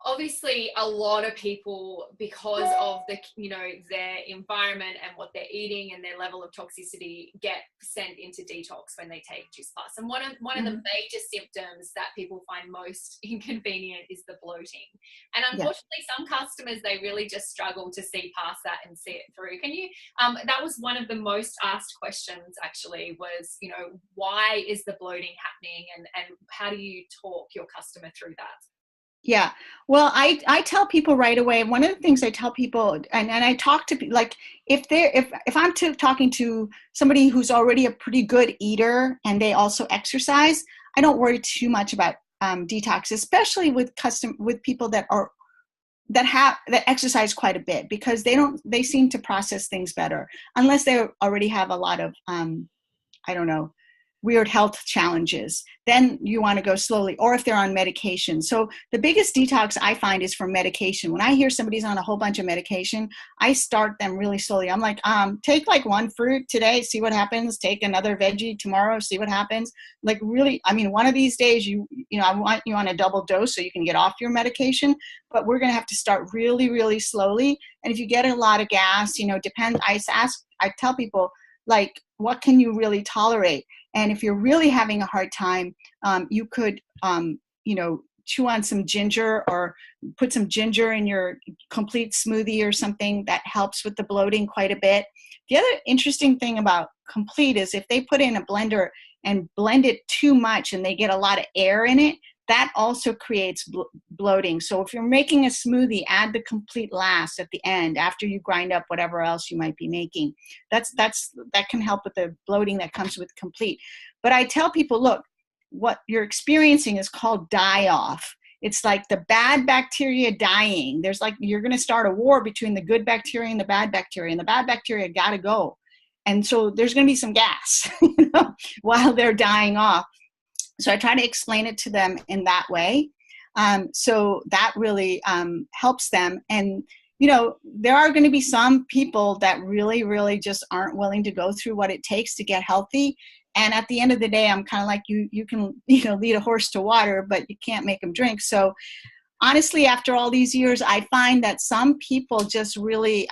obviously a lot of people, because of the, their environment and what they're eating and their level of toxicity, get sent into detox when they take Juice Plus. And one of the major symptoms that people find most inconvenient is the bloating. And unfortunately, some customers, they really just struggle to see past that and see it through. Can you, that was one of the most asked questions actually, was, why is the bloating happening, and how do you talk your customer through that? Yeah. Well, I tell people right away, one of the things I tell people, and I talk to, like, if I'm talking to somebody who's already a pretty good eater and they also exercise, I don't worry too much about detox, especially with people that exercise quite a bit, because they seem to process things better, unless they already have a lot of, weird health challenges. Then you want to go slowly, or if they're on medication. So the biggest detox I find is from medication. When I hear somebody's on a whole bunch of medication, I start them really slowly. I'm like, take like one fruit today, see what happens. Take another veggie tomorrow, see what happens. Like, really, I mean, one of these days, I want you on a double dose so you can get off your medication, but we're going to have to start really, really slowly. And if you get a lot of gas, depends. I tell people, like, what can you really tolerate? And if you're really having a hard time, you could, chew on some ginger, or put some ginger in your complete smoothie or something. That helps with the bloating quite a bit. The other interesting thing about complete is if they put in a blender and blend it too much and they get a lot of air in it, that also creates bloating. So if you're making a smoothie, add the complete last at the end, after you grind up whatever else you might be making. That can help with the bloating that comes with complete. But I tell people, look, what you're experiencing is called die-off. It's like the bad bacteria dying. You're going to start a war between the good bacteria and the bad bacteria, and the bad bacteria got to go. And so there's going to be some gas while they're dying off. So I try to explain it to them in that way. So that really helps them. And, there are going to be some people that really, really just aren't willing to go through what it takes to get healthy. And at the end of the day, I'm kind of like, you can, lead a horse to water, but you can't make them drink. So honestly, after all these years, I find that some people just really,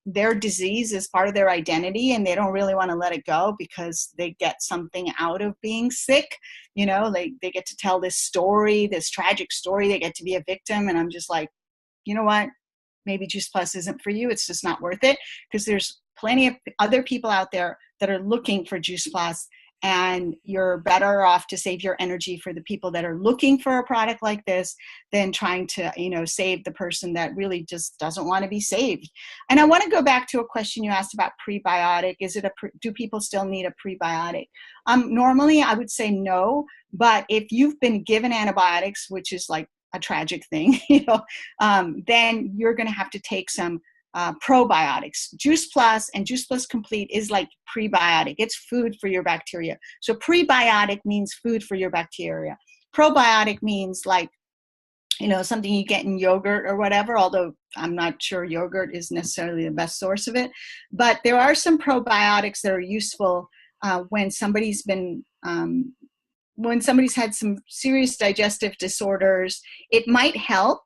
their disease is part of their identity, and they don't really want to let it go because they get something out of being sick. They get to tell this story, this tragic story. They get to be a victim. And I'm just like, you know what? Maybe Juice Plus isn't for you. It's just not worth it, because there's plenty of other people out there that are looking for Juice Plus. And you're better off to save your energy for the people that are looking for a product like this than trying to, save the person that really just doesn't want to be saved. And I want to go back to a question you asked about prebiotic. Do people still need a prebiotic? Normally, I would say no. But if you've been given antibiotics, which is like a tragic thing, then you're going to have to take some probiotics. Juice Plus and Juice Plus Complete is like prebiotic. It's food for your bacteria. So prebiotic means food for your bacteria. Probiotic means like, something you get in yogurt or whatever, although I'm not sure yogurt is necessarily the best source of it. But there are some probiotics that are useful when somebody's had some serious digestive disorders. It might help,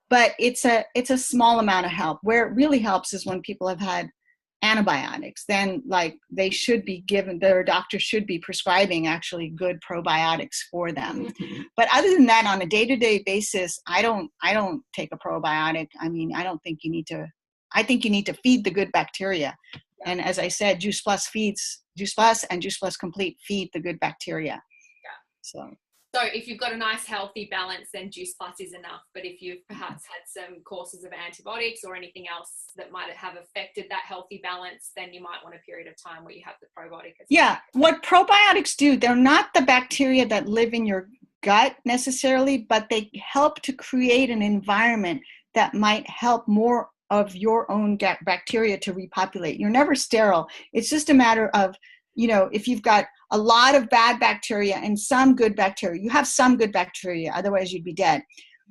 but it's a small amount of help. Where it really helps is when people have had antibiotics. Then, like, their doctor should be prescribing actually good probiotics for them. But other than that, on a day-to-day basis, I don't take a probiotic. I mean, I think you need to feed the good bacteria. And as I said, Juice Plus and Juice Plus Complete feed the good bacteria. Yeah. So if you've got a nice healthy balance, then Juice Plus is enough. But if you've perhaps had some courses of antibiotics or anything else that might have affected that healthy balance, then you might want a period of time where you have the probiotic as well. Yeah, what probiotics do, they're not the bacteria that live in your gut necessarily, but they help to create an environment that might help more of your own bacteria to repopulate. You're never sterile. It's just a matter of, if you've got a lot of bad bacteria and some good bacteria, you have some good bacteria, otherwise you'd be dead.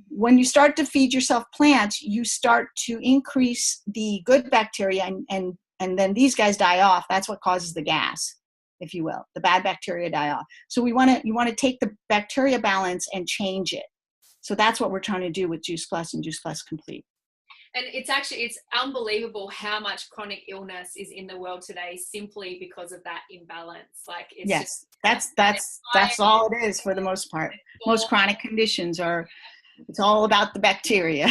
When you start to feed yourself plants, you start to increase the good bacteria, and then these guys die off. That's what causes the gas, if you will. The bad bacteria die off. So you want to take the bacteria balance and change it. So that's what we're trying to do with Juice Plus and Juice Plus Complete. And it's unbelievable how much chronic illness is in the world today simply because of that imbalance. Like, it's yes, that's all it is for the most part. Most chronic conditions it's all about the bacteria.